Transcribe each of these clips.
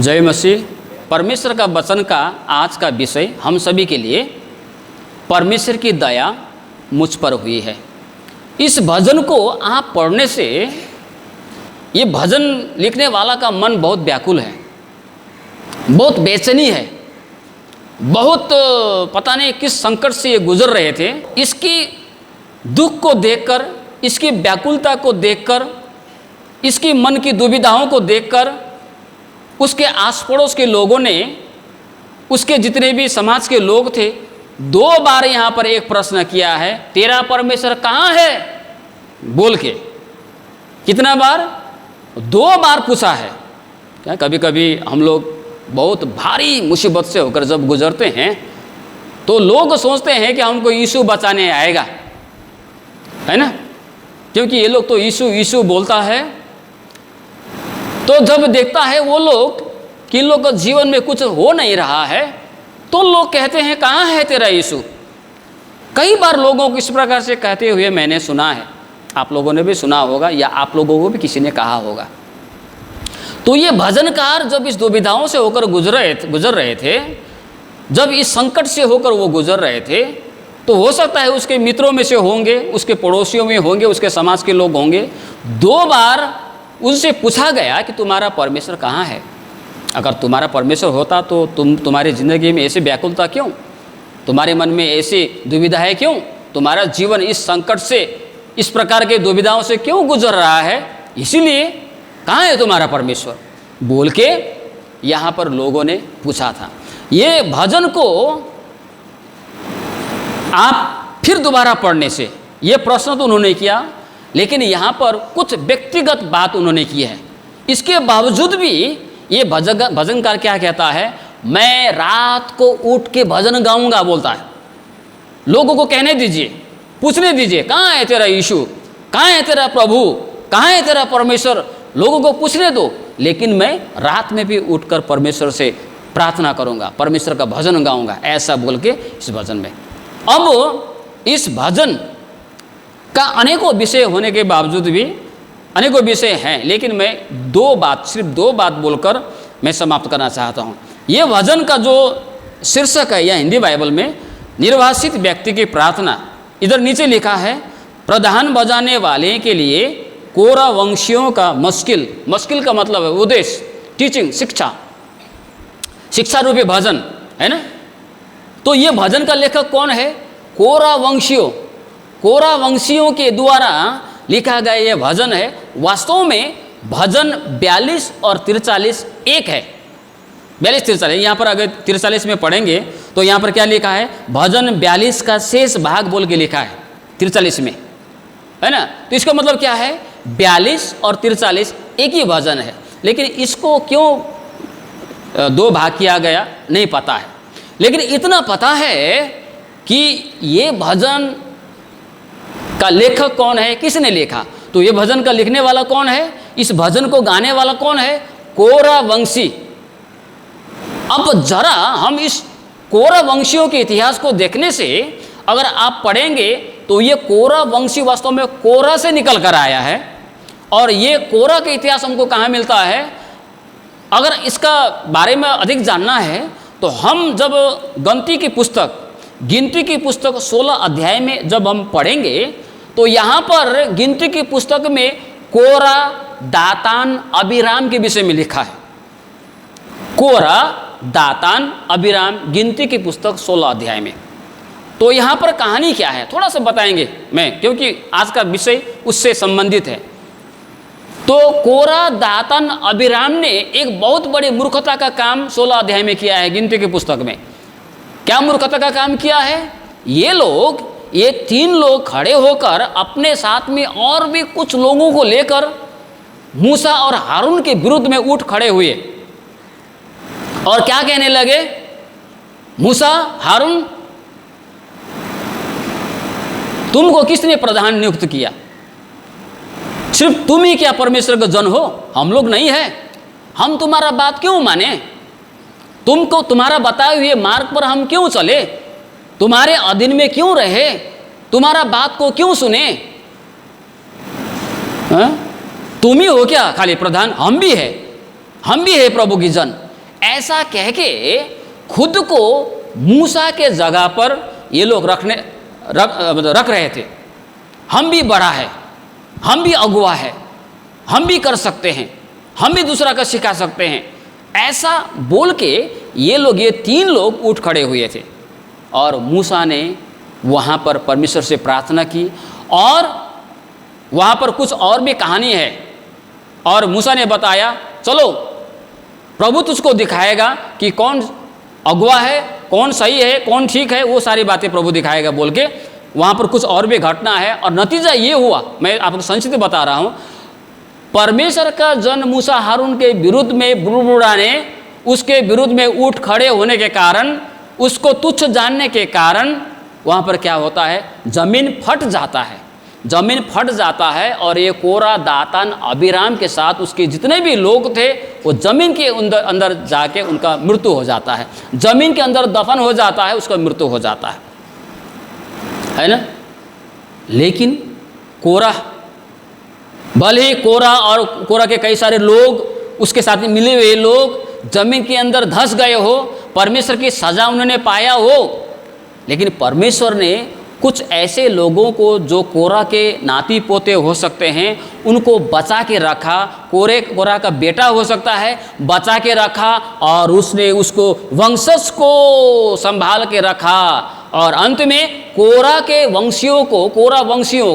जय मसीह। परमेश्वर का वचन का आज का विषय हम सभी के लिए परमेश्वर की दया मुझ पर हुई है। इस भजन को आप पढ़ने से ये भजन लिखने वाला का मन बहुत व्याकुल है, बहुत बेचैनी है, बहुत पता नहीं किस संकट से ये गुजर रहे थे। इसकी दुख को देखकर, इसकी व्याकुलता को देखकर, इसकी मन की दुविधाओं को देखकर उसके आस पड़ोस के लोगों ने, उसके जितने भी समाज के लोग थे, 2 बार यहाँ पर एक प्रश्न किया है, तेरा परमेश्वर कहाँ है बोल के। कितना बार? 2 बार पूछा है। क्या कभी कभी हम लोग बहुत भारी मुसीबत से होकर जब गुजरते हैं तो लोग सोचते हैं कि हमको यीशु बचाने आएगा, है ना, क्योंकि ये लोग तो यीशु यीशु बोलता है। तो जब देखता है वो लोग कि इन लोग का जीवन में कुछ हो नहीं रहा है तो लोग कहते हैं कहाँ है तेरा यीशु। कई बार लोगों को इस प्रकार से कहते हुए मैंने सुना है, आप लोगों ने भी सुना होगा या आप लोगों को भी किसी ने कहा होगा। तो ये भजनकार जब इस दुविधाओं से होकर गुजर रहे थे, जब इस संकट से होकर वो गुजर रहे थे, तो हो सकता है उसके मित्रों में से होंगे, उसके पड़ोसियों में होंगे, उसके समाज के लोग होंगे। 2 बार उनसे पूछा गया कि तुम्हारा परमेश्वर कहाँ है। अगर तुम्हारा परमेश्वर होता तो तुम्हारी ज़िंदगी में ऐसी व्याकुलता क्यों, तुम्हारे मन में ऐसी दुविधा है क्यों, तुम्हारा जीवन इस संकट से, इस प्रकार के दुविधाओं से क्यों गुजर रहा है। इसीलिए कहाँ है तुम्हारा परमेश्वर बोल के यहाँ पर लोगों ने पूछा था। ये भजन को आप फिर दोबारा पढ़ने से ये प्रश्न तो उन्होंने किया, लेकिन यहाँ पर कुछ व्यक्तिगत बात उन्होंने की है। इसके बावजूद भी ये भजनकार क्या कहता है, मैं रात को उठ के भजन गाऊंगा बोलता है। लोगों को कहने दीजिए, पूछने दीजिए कहाँ है तेरा यीशु, कहाँ है तेरा प्रभु, कहाँ है तेरा परमेश्वर, लोगों को पूछने दो, लेकिन मैं रात में भी उठकर परमेश्वर से प्रार्थना करूंगा, परमेश्वर का भजन गाऊंगा, ऐसा बोल के इस भजन में। अब इस भजन का अनेकों विषय होने के बावजूद भी अनेकों विषय हैं, लेकिन मैं सिर्फ दो बात बोलकर मैं समाप्त करना चाहता हूँ। ये भजन का जो शीर्षक है या हिंदी बाइबल में निर्वासित व्यक्ति की प्रार्थना, इधर नीचे लिखा है प्रधान बजाने वाले के लिए कोरा वंशियों का मुश्किल का मतलब है उद्देश्य, टीचिंग, शिक्षा रूपी भजन, है ना। तो ये भजन का लेखक कौन है? कोरा वंशियों के द्वारा लिखा गया ये भजन है। वास्तव में भजन 42 और 43 एक है। 42-43 यहाँ पर अगर 43 में पढ़ेंगे तो यहाँ पर क्या लिखा है, भजन 42 का शेष भाग बोल के लिखा है 43 में, है ना। तो इसका मतलब क्या है, 42 और 43 एक ही भजन है, लेकिन इसको क्यों 2 भाग किया गया नहीं पता है। लेकिन इतना पता है कि ये भजन का लेखक कौन है, किसने लिखा। तो ये भजन का लिखने वाला कौन है, इस भजन को गाने वाला कौन है, कोरा वंशी। अब जरा हम इस कोरा वंशियों के इतिहास को देखने से अगर आप पढ़ेंगे तो ये कोरा वंशी वास्तव में कोरा से निकल कर आया है। और ये कोरा का इतिहास हमको कहाँ मिलता है, अगर इसका बारे में अधिक जानना है तो हम जब गिनती की पुस्तक 16 अध्याय में जब हम पढ़ेंगे तो यहाँ पर गिनती की पुस्तक में कोरा, दातान, अबीराम के विषय में लिखा है। कोरा, दातान, अबीराम, गिनती की पुस्तक 16 अध्याय में। तो यहाँ पर कहानी क्या है थोड़ा सा बताएंगे मैं, क्योंकि आज का विषय उससे संबंधित है। तो कोरा, दातान, अबीराम ने एक बहुत बड़ी मूर्खता का काम 16 अध्याय में किया है गिनती की पुस्तक में। क्या मूर्खता का काम किया है? ये 3 लोग खड़े होकर अपने साथ में और भी कुछ लोगों को लेकर मूसा और हारून के विरुद्ध में उठ खड़े हुए और क्या कहने लगे, मूसा, हारून, तुमको किसने प्रधान नियुक्त किया? सिर्फ तुम ही क्या परमेश्वर का जन हो, हम लोग नहीं है। हम तुम्हारा बात क्यों माने, तुमको तुम्हारा बताए हुए मार्ग पर हम क्यों चले, तुम्हारे अधीन में क्यों रहे, तुम्हारा बात को क्यों सुने? तुम ही हो क्या खाली प्रधान? हम भी है प्रभु की जन। ऐसा कह के खुद को मूसा के जगह पर ये लोग रख रहे थे। हम भी बड़ा है, हम भी अगुवा है, हम भी कर सकते हैं, हम भी दूसरा का सिखा सकते हैं, ऐसा बोल के ये 3 लोग उठ खड़े हुए थे। और मूसा ने वहाँ पर परमेश्वर से प्रार्थना की, और वहाँ पर कुछ और भी कहानी है। और मूसा ने बताया, चलो प्रभु तुझको दिखाएगा कि कौन अगुवा है, कौन सही है, कौन ठीक है, वो सारी बातें प्रभु दिखाएगा बोल के वहाँ पर कुछ और भी घटना है। और नतीजा ये हुआ, मैं आपको संक्षिप्त बता रहा हूँ। परमेश्वर का जन मूसा हारून के विरुद्ध में बुड़बुड़ाने, उसके विरुद्ध में उठ खड़े होने के कारण, उसको तुच्छ जानने के कारण वहाँ पर क्या होता है, जमीन फट जाता है। जमीन फट जाता है और ये कोरा, दातान, अबीराम के साथ उसके जितने भी लोग थे वो जमीन के अंदर जाके उनका मृत्यु हो जाता है। जमीन के अंदर दफन हो जाता है, उसका मृत्यु हो जाता है ना। लेकिन कोरा, भले ही कोरा और कोरा के कई सारे लोग उसके साथ मिले हुए लोग जमीन के अंदर धंस गए हो, परमेश्वर की सजा उन्होंने पाया हो, लेकिन परमेश्वर ने कुछ ऐसे लोगों को जो कोरा के नाती पोते हो सकते हैं उनको बचा के रखा। कोरा का बेटा हो सकता है, बचा के रखा, और उसने उसको वंशज को संभाल के रखा। और अंत में कोरा वंशियों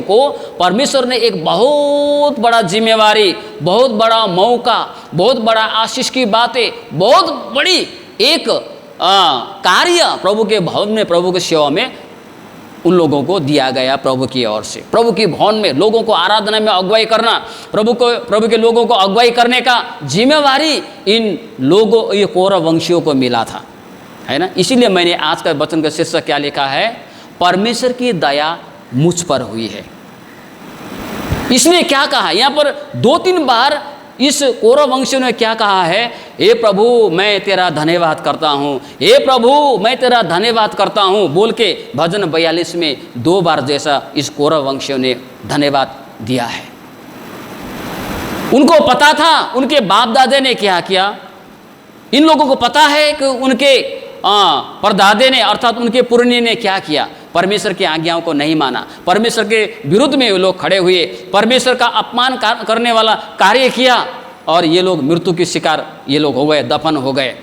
को परमेश्वर ने एक बहुत बड़ा जिम्मेवारी, बहुत बड़ा मौका, बहुत बड़ा आशीष की बातें, बहुत बड़ी एक कार्य प्रभु के भवन में, प्रभु की सेवा में उन लोगों को दिया गया प्रभु की ओर से। प्रभु की भवन में लोगों को आराधना में अगुवाई करना, प्रभु के लोगों को अगुवाई करने का जिम्मेवारी इन लोगों, ये कोरा वंशियों को मिला था, है ना। इसीलिए मैंने आज का वचन का शीर्षक क्या लिखा है, परमेश्वर की दया मुझ पर हुई है। इसने क्या कहा यहाँ पर 2-3 बार इस कोरा वंशियों ने क्या कहा है, हे प्रभु मैं तेरा धन्यवाद करता हूँ, हे प्रभु मैं तेरा धन्यवाद करता हूँ बोल के भजन 42 में 2 बार जैसा इस कोरा वंशियों ने धन्यवाद दिया है। उनको पता था उनके बाप दादे ने क्या किया, इन लोगों को पता है कि उनके परदादे ने अर्थात उनके पुरने ने क्या किया, परमेश्वर की आज्ञाओं को नहीं माना, परमेश्वर के विरुद्ध में ये लोग खड़े हुए, परमेश्वर का अपमान करने वाला कार्य किया, और ये लोग मृत्यु के शिकार ये लोग हो गए, दफन हो गए।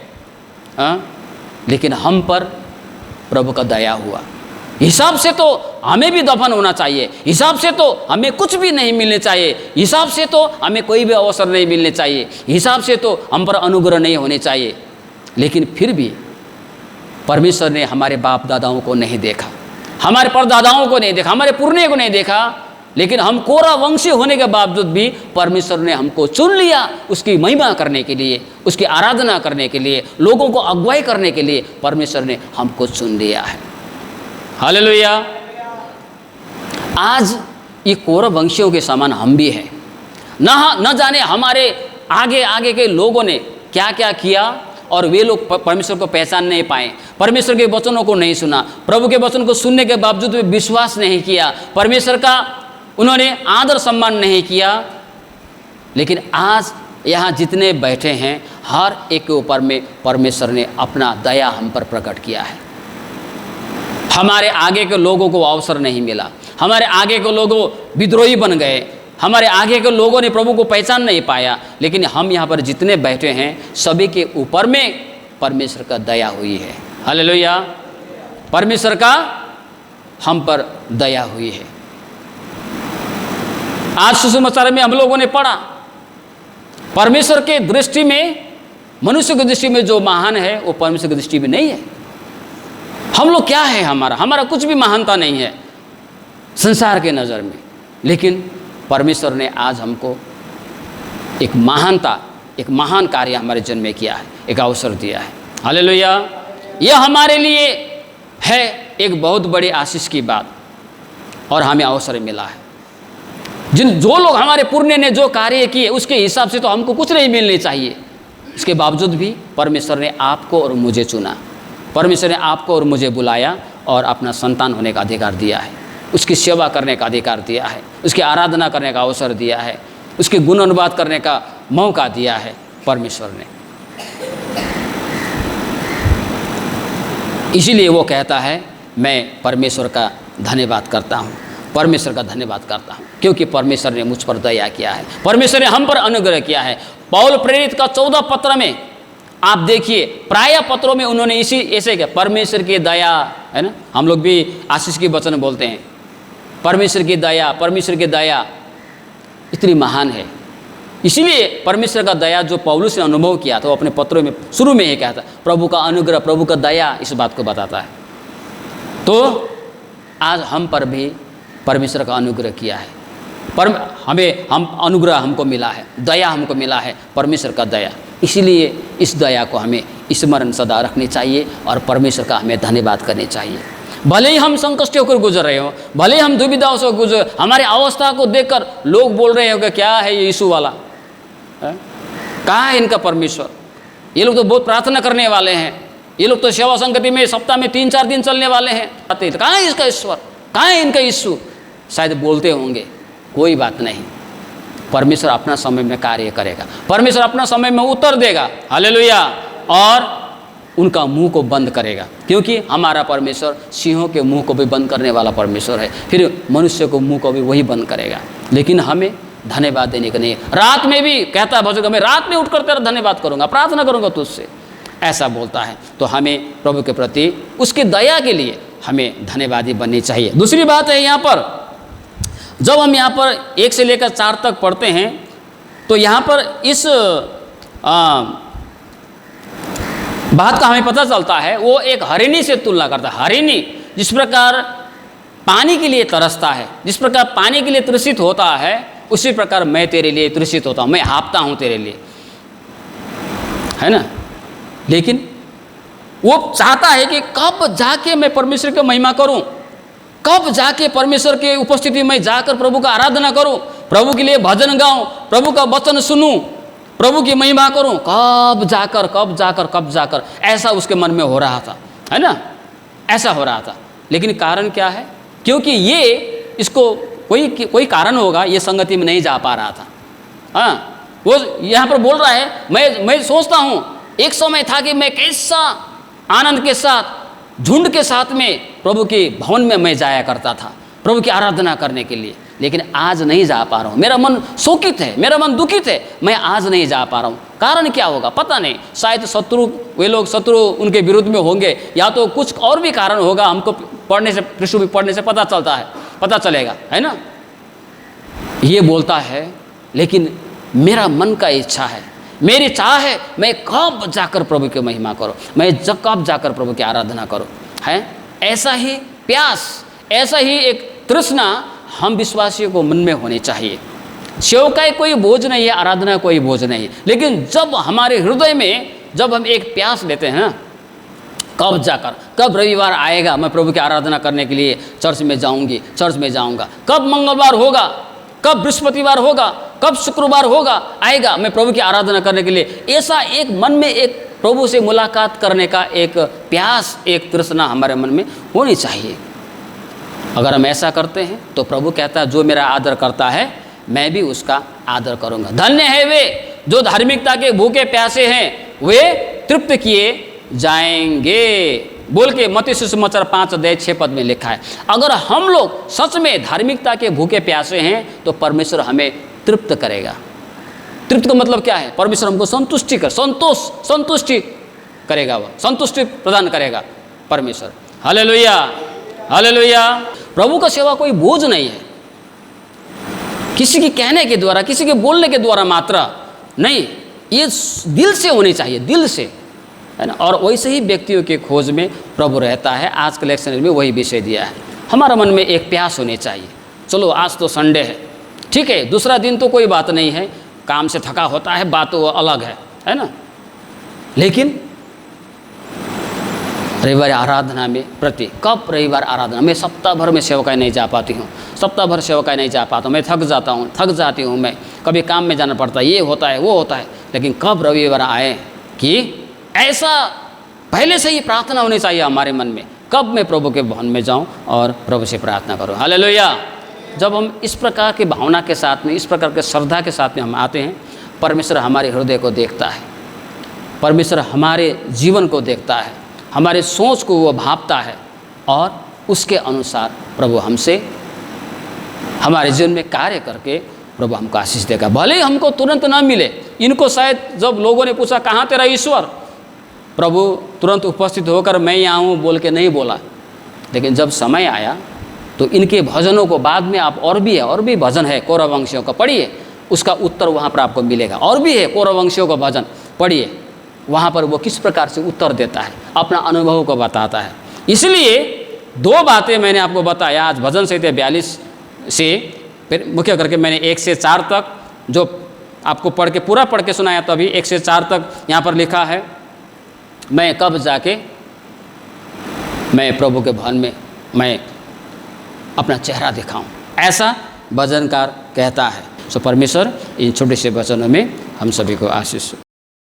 लेकिन हम पर प्रभु का दया हुआ। हिसाब से तो हमें भी दफन होना चाहिए, हिसाब से तो हमें कुछ भी नहीं मिलने चाहिए, हिसाब से तो हमें कोई भी अवसर नहीं मिलने चाहिए, हिसाब से तो हम पर अनुग्रह नहीं होने चाहिए। लेकिन फिर भी परमेश्वर ने हमारे बाप दादाओं को नहीं देखा, हमारे परदादाओं को नहीं देखा, हमारे पुरने को नहीं देखा, लेकिन हम कोरा वंशी होने के बावजूद भी परमेश्वर ने हमको चुन लिया उसकी महिमा करने के लिए, उसकी आराधना करने के लिए, लोगों को अगुवाई करने के लिए परमेश्वर ने हमको चुन लिया है। हालेलुया। आज ये कोरा वंशियों के समान हम भी हैं। न जाने हमारे आगे के लोगों ने क्या क्या किया, और वे लोग परमेश्वर को पहचान नहीं पाए, परमेश्वर के वचनों को नहीं सुना, प्रभु के वचन को सुनने के बावजूद वे विश्वास नहीं किया, परमेश्वर का उन्होंने आदर सम्मान नहीं किया। लेकिन आज यहाँ जितने बैठे हैं हर एक के ऊपर में परमेश्वर ने अपना दया हम पर प्रकट किया है। हमारे आगे के लोगों को अवसर नहीं मिला, हमारे आगे के लोगों विद्रोही बन गए, हमारे आगे के लोगों ने प्रभु को पहचान नहीं पाया, लेकिन हम यहाँ पर जितने बैठे हैं सभी के ऊपर में परमेश्वर का दया हुई है। हालेलुया। परमेश्वर का हम पर दया हुई है। आज सुसमाचार में हम लोगों ने पढ़ा, परमेश्वर के दृष्टि में, मनुष्य की दृष्टि में जो महान है वो परमेश्वर की दृष्टि में नहीं है। हम लोग क्या है, हमारा कुछ भी महानता नहीं है संसार के नज़र में, लेकिन परमेश्वर ने आज हमको एक महान कार्य हमारे जन्म में किया है, एक अवसर दिया है। हालेलुया। यह हमारे लिए है एक बहुत बड़ी आशीष की बात, और हमें अवसर मिला है। जो लोग हमारे पुरने ने जो कार्य किए उसके हिसाब से तो हमको कुछ नहीं मिलने चाहिए, इसके बावजूद भी परमेश्वर ने आपको और मुझे चुना, परमेश्वर ने आपको और मुझे बुलाया और अपना संतान होने का अधिकार दिया है, उसकी सेवा करने का अधिकार दिया है, उसकी आराधना करने का अवसर दिया है, उसके गुण अनुवाद करने का मौका दिया है परमेश्वर ने। इसीलिए वो कहता है मैं परमेश्वर का धन्यवाद करता हूँ, परमेश्वर का धन्यवाद करता हूँ, क्योंकि परमेश्वर ने मुझ पर दया किया है, परमेश्वर ने हम पर अनुग्रह किया है। पौल प्रेरित का 14 पत्र में आप देखिए, प्राय पत्रों में उन्होंने इसी ऐसे क्या परमेश्वर की दया, है ना, हम लोग भी आशीष की वचन बोलते हैं, परमेश्वर की दया, परमेश्वर की दया इतनी महान है। इसीलिए परमेश्वर का दया जो पौलुस ने अनुभव किया तो अपने पत्रों में शुरू में ही कहता, प्रभु का अनुग्रह, प्रभु का दया इस बात को बताता है। तो आज हम पर भी परमेश्वर का अनुग्रह किया है, हम अनुग्रह हमको मिला है, दया हमको मिला है, परमेश्वर का दया। इसीलिए इस दया को हमें स्मरण सदा रखनी चाहिए और परमेश्वर का हमें धन्यवाद करनी चाहिए। भले ही हम संकष्ट होकर गुजर रहे हो, भले ही हम दुविधाओं से गुजर, हमारे अवस्था को देखकर लोग बोल रहे हो कि क्या है ये यीशु वाला, कहाँ है इनका परमेश्वर, ये लोग तो बहुत प्रार्थना करने वाले हैं, ये लोग तो सेवा संगति में सप्ताह में 3-4 दिन चलने वाले हैं, कहाँ है इसका ईश्वर, कहाँ है इनका यीशु, शायद बोलते होंगे। कोई बात नहीं, परमेश्वर अपना समय में कार्य करेगा, परमेश्वर अपना समय में उत्तर देगा, हालेलुया, और उनका मुंह को बंद करेगा, क्योंकि हमारा परमेश्वर सिंहों के मुंह को भी बंद करने वाला परमेश्वर है, फिर मनुष्य को मुंह को भी वही बंद करेगा। लेकिन हमें धन्यवाद देने का नहीं, रात में भी कहता भजन, मैं रात में उठकर तेरा धन्यवाद करूंगा, प्रार्थना करूंगा तुझसे, ऐसा बोलता है। तो हमें प्रभु के प्रति उसकी दया के लिए हमें धन्यवादी बननी चाहिए। दूसरी बात है, यहाँ पर जब हम यहाँ पर 1 से लेकर 4 तक पढ़ते हैं तो यहाँ पर इस बात का हमें पता चलता है, वो एक हरिणी से तुलना करता है। हरिणी जिस प्रकार पानी के लिए तरसता है, जिस प्रकार पानी के लिए तृषित होता है, उसी प्रकार मैं तेरे लिए तृषित होता हूँ, मैं हाँफता हूँ तेरे लिए, है ना। लेकिन वो चाहता है कि कब जाके मैं परमेश्वर की महिमा करूं, कब जाके परमेश्वर के उपस्थिति में जाकर प्रभु का आराधना करूं, प्रभु के लिए भजन गाऊं, प्रभु का वचन सुनूं, प्रभु की महिमा करूं, कब जाकर कब जाकर कब जाकर, ऐसा उसके मन में हो रहा था, है ना, ऐसा हो रहा था। लेकिन कारण क्या है, क्योंकि ये इसको कोई कारण होगा, ये संगति में नहीं जा पा रहा था। हाँ, वो यहाँ पर बोल रहा है, मैं सोचता हूँ एक समय था कि मैं कैसा आनंद के साथ, झुंड के साथ में प्रभु के भवन में मैं जाया करता था प्रभु की आराधना करने के लिए, लेकिन आज नहीं जा पा रहा हूँ, मेरा मन शोकित है, मेरा मन दुखित है, मैं आज नहीं जा पा रहा हूँ। कारण क्या होगा पता नहीं, शायद शत्रु उनके विरुद्ध में होंगे, या तो कुछ और भी कारण होगा, हमको पढ़ने से, पृष्ठ पढ़ने से पता चलेगा, है ना। ये बोलता है, लेकिन मेरा मन का इच्छा है, मेरी चाह है, मैं कब जाकर प्रभु की महिमा करूं, मैं कब जाकर प्रभु की आराधना करूं, है। ऐसा ही प्यास, ऐसा ही एक तृष्णा हम विश्वासियों को मन में होनी चाहिए। सेवकाई कोई बोझ नहीं है, आराधना कोई बोझ नहीं, लेकिन जब हमारे हृदय में जब हम एक प्यास लेते हैं ना, कब जाकर, कब रविवार आएगा मैं प्रभु की आराधना करने के लिए चर्च में जाऊंगी, चर्च में जाऊंगा, कब मंगलवार होगा, कब बृहस्पतिवार होगा, कब शुक्रवार होगा, आएगा मैं प्रभु की आराधना करने के लिए, ऐसा एक मन में एक प्रभु से मुलाकात करने का एक प्यास, एक तृष्णा हमारे मन में होनी चाहिए। अगर हम ऐसा करते हैं तो प्रभु कहता है, जो मेरा आदर करता है मैं भी उसका आदर करूंगा। धन्य है वे जो धार्मिकता के भूखे प्यासे हैं, वे तृप्त किए जाएंगे, बोल के मत्ती सुसमाचार 5:6 में लिखा है। अगर हम लोग सच में धार्मिकता के भूखे प्यासे हैं तो परमेश्वर हमें तृप्त करेगा। तृप्त का मतलब क्या है, परमेश्वर हमको संतुष्टि करेगा, वह संतुष्टि प्रदान करेगा परमेश्वर। Hallelujah, hallelujah. प्रभु का सेवा कोई बोझ नहीं है, किसी के कहने के द्वारा, किसी के बोलने के द्वारा मात्र नहीं, ये दिल से होनी चाहिए, दिल से, है ना। और वैसे ही व्यक्तियों के खोज में प्रभु रहता है। आज के लेक्चर में वही विषय दिया है, हमारा मन में एक प्यास होनी चाहिए। चलो आज तो संडे है, ठीक है, दूसरा दिन तो कोई बात नहीं है, काम से थका होता है, बात वो अलग है ना। लेकिन रविवार आराधना में प्रति, कब रविवार आराधना, मैं सप्ताह भर में सेवकाई नहीं जा पाती हूँ, सप्ताह भर सेवकाई नहीं जा पाता हूँ, मैं थक जाती हूँ, मैं कभी काम में जाना पड़ता है, ये होता है वो होता है। लेकिन कब रविवार आए कि ऐसा पहले से ही प्रार्थना होनी चाहिए हमारे मन में, कब मैं प्रभु के भवन में जाऊं और प्रभु से प्रार्थना करूं। हालेलुया। जब हम इस प्रकार की भावना के साथ में, इस प्रकार के श्रद्धा के साथ में हम आते हैं, परमेश्वर हमारे हृदय को देखता है, परमेश्वर हमारे जीवन को देखता है, हमारे सोच को वो भांपता है और उसके अनुसार प्रभु हमसे हमारे जीवन में कार्य करके प्रभु हमको आशीष देगा। भले ही हमको तुरंत ना मिले, इनको शायद जब लोगों ने पूछा कहाँ तेरा ईश्वर, प्रभु तुरंत उपस्थित होकर मैं यहाँ हूँ बोल के नहीं बोला, लेकिन जब समय आया तो इनके भजनों को बाद में आप और भी भजन है कौरववंशियों का पढ़िए, उसका उत्तर वहाँ पर आपको मिलेगा। और भी है कौरववंशियों का भजन पढ़िए, वहाँ पर वो किस प्रकार से उत्तर देता है, अपना अनुभव को बताता है। इसलिए 2 बातें मैंने आपको बताया आज भजन संहिता 42 से फिर मुख्य करके मैंने 1 से 4 तक जो आपको पूरा पढ़ के सुनाया, तभी 1 से 4 तक यहाँ पर लिखा है, मैं कब जाके मैं प्रभु के भवन में मैं अपना चेहरा दिखाऊं, ऐसा भजनकार कहता है। सो परमेश्वर इन छोटे से वचनों में हम सभी को आशीष